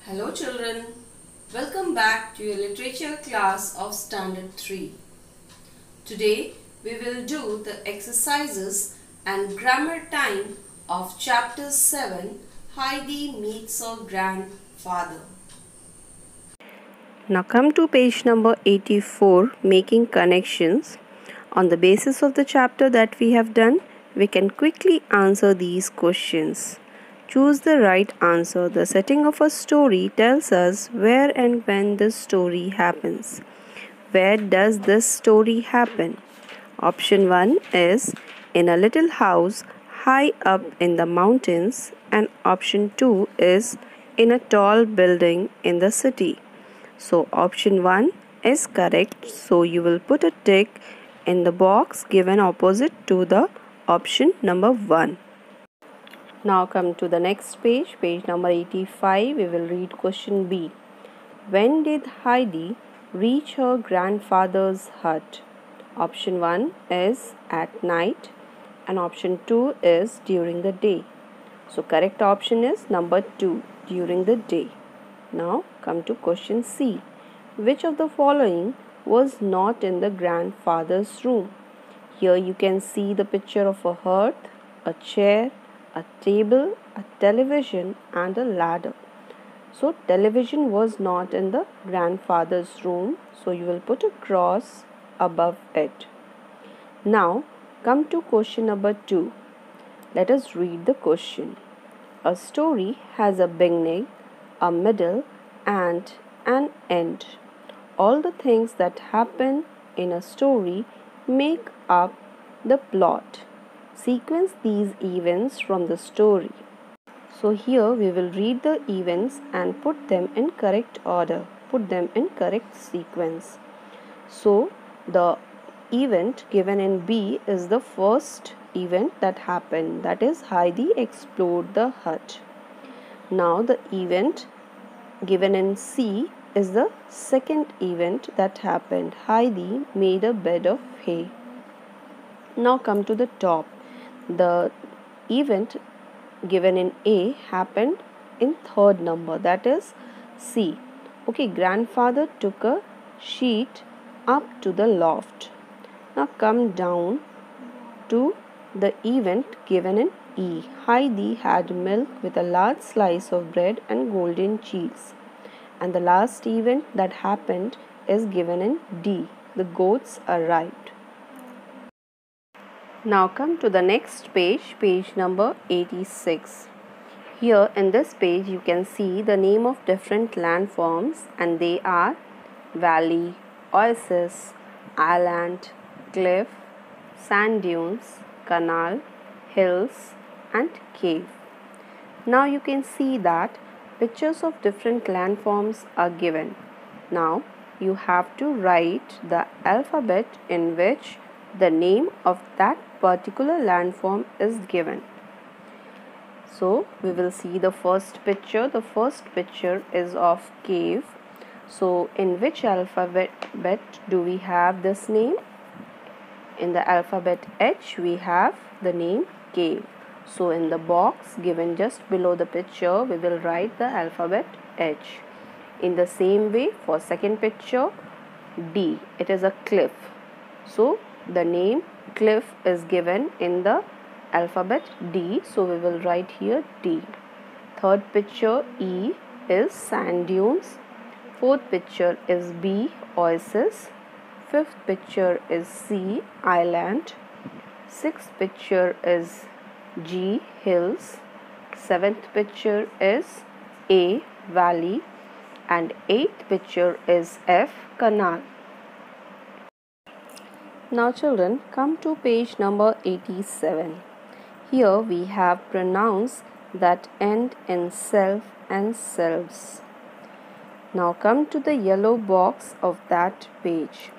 Hello children, welcome back to your literature class of Standard 3. Today we will do the exercises and grammar time of chapter 7, Heidi Meets Her Grandfather. Now come to page number 84, Making Connections. On the basis of the chapter that we have done, we can quickly answer these questions. Choose the right answer. The setting of a story tells us where and when the story happens. Where does this story happen? Option 1 is in a little house high up in the mountains, and option 2 is in a tall building in the city. So option 1 is correct. So you will put a tick in the box given opposite to the option number 1. Now come to the next page, page number 85. We will read question B. When did Heidi reach her grandfather's hut? Option 1 is at night and option 2 is during the day. So correct option is number 2, during the day. Now come to question C. Which of the following was not in the grandfather's room? Here you can see the picture of a hearth, a chair, a table, a television and a ladder. So television was not in the grandfather's room, so you will put a cross above it. Now come to question number 2. Let us read the question. A story has a beginning, a middle and an end. All the things that happen in a story make up the plot. Sequence these events from the story. So here we will read the events and put them in correct order, put them in correct sequence. So the event given in B is the first event that happened, that is Heidi explored the hut. Now the event given in C is the second event that happened, Heidi made a bed of hay. Now come to the top. The event given in A happened in third number, that is C. Okay, grandfather took a sheet up to the loft. Now come down to the event given in E. Heidi had milk with a large slice of bread and golden cheese. And the last event that happened is given in D. The goats arrived. Now come to the next page, page number 86. Here in this page you can see the name of different landforms, and they are valley, oasis, island, cliff, sand dunes, canal, hills and cave. Now you can see that pictures of different landforms are given. Now you have to write the alphabet in which the name of that particular landform is given. So we will see the first picture. The first picture is of cave. So in which alphabet do we have this name? In the alphabet H we have the name cave. So in the box given just below the picture we will write the alphabet H. In the same way for second picture D, it is a cliff. So the name cliff is given in the alphabet D, so we will write here D. Third picture E is sand dunes. Fourth picture is B, oasis. Fifth picture is C, island. Sixth picture is G, hills. Seventh picture is A, valley. And eighth picture is F, canal. Now children, come to page number 87. Here we have pronouns that end in self and selves. Now come to the yellow box of that page.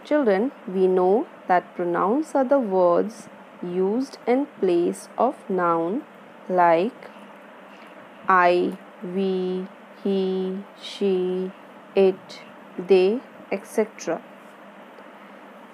Children, we know that pronouns are the words used in place of noun like I, we, he, she, it, they, etc.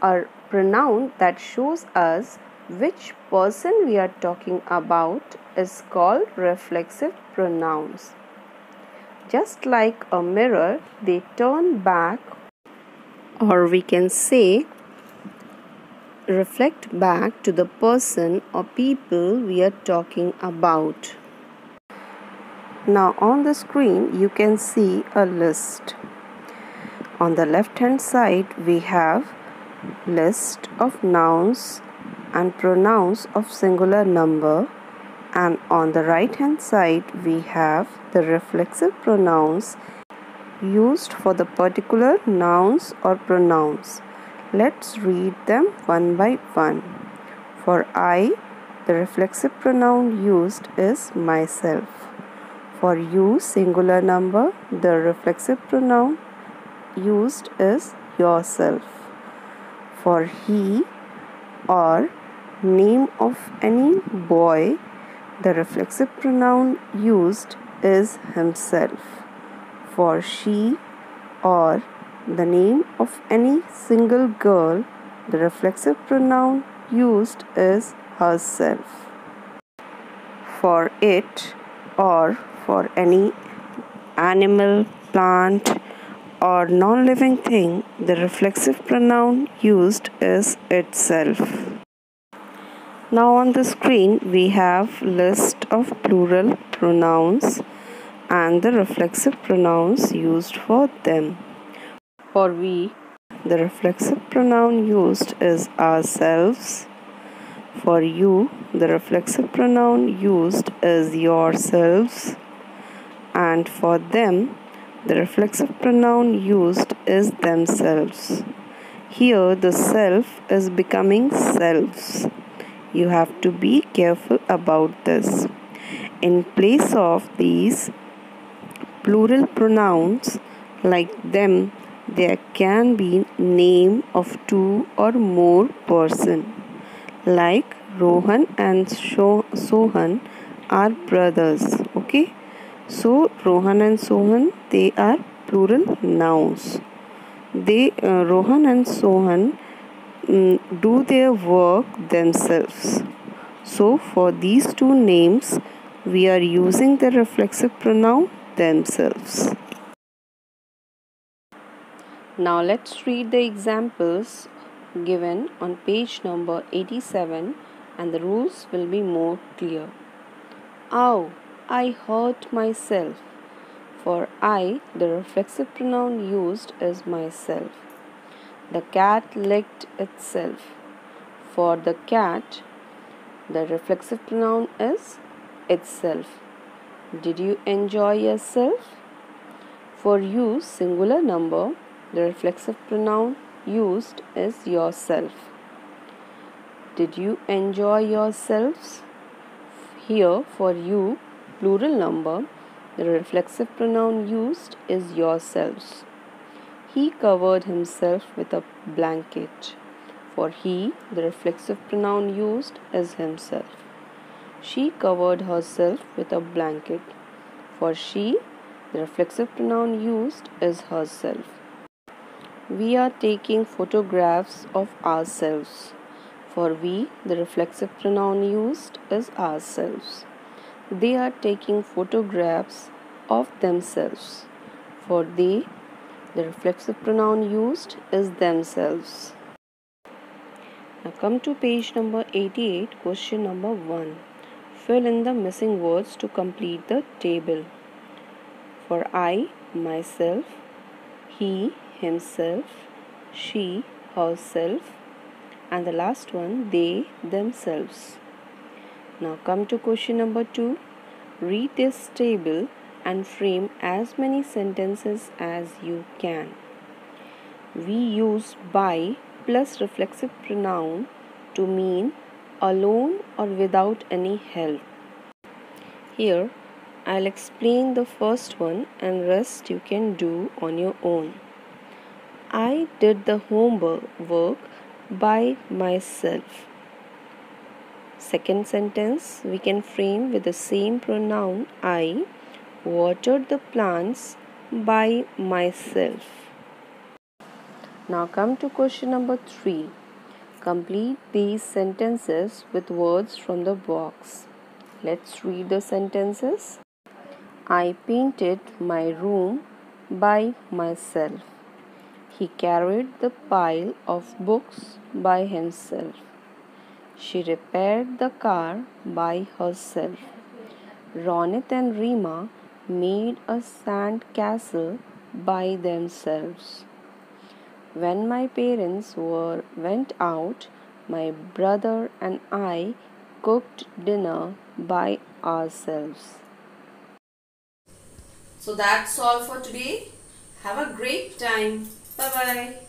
A pronoun that shows us which person we are talking about is called reflexive pronouns. Just like a mirror, they turn back, or we can say reflect back to the person or people we are talking about. Now on the screen you can see a list. On the left hand side we have list of nouns and pronouns of singular number, and on the right hand side we have the reflexive pronouns used for the particular nouns or pronouns. Let's read them one by one. For I, the reflexive pronoun used is myself. For you, singular number, the reflexive pronoun used is yourself. For he or name of any boy, the reflexive pronoun used is himself. For she or the name of any single girl, the reflexive pronoun used is herself. For it or for any animal, plant or non-living thing, the reflexive pronoun used is itself. Now on the screen we have list of plural pronouns and the reflexive pronouns used for them. For we, the reflexive pronoun used is ourselves. For you, the reflexive pronoun used is yourselves. And for them, the reflexive pronoun used is themselves. Here, the self is becoming selves. You have to be careful about this. In place of these plural pronouns like them, there can be name of two or more person. Like Rohan and Sohan are brothers. Okay. So Rohan and Sohan, they are plural nouns. Rohan and Sohan do their work themselves. So for these two names, we are using the reflexive pronoun themselves. Now let's read the examples given on page number 87 and the rules will be more clear. Ow, I hurt myself. For I, the reflexive pronoun used is myself. The cat licked itself. For the cat, the reflexive pronoun is itself. Did you enjoy yourself? For you, singular number, the reflexive pronoun used is yourself. Did you enjoy yourselves? Here, for you, plural number, the reflexive pronoun used is yourselves. He covered himself with a blanket. For he, the reflexive pronoun used is himself. She covered herself with a blanket. For she, the reflexive pronoun used is herself. We are taking photographs of ourselves. For we, the reflexive pronoun used is ourselves. They are taking photographs of themselves. For they, the reflexive pronoun used is themselves. Now come to page number 88, question number 1. Fill in the missing words to complete the table. For I, myself, he, himself, she, herself, and the last one, they, themselves. Now come to question number 2. Read this table and frame as many sentences as you can. We use by plus reflexive pronoun to mean alone or without any help. Here, I'll explain the first one and rest you can do on your own. I did the homework by myself. Second sentence we can frame with the same pronoun I watered the plants by myself. Now come to question number 3. Complete these sentences with words from the box. Let's read the sentences. I painted my room by myself. He carried the pile of books by himself. She repaired the car by herself. Ronit and Rima made a sand castle by themselves. When my parents went out, my brother and I cooked dinner by ourselves. So that's all for today. Have a great time. Bye bye.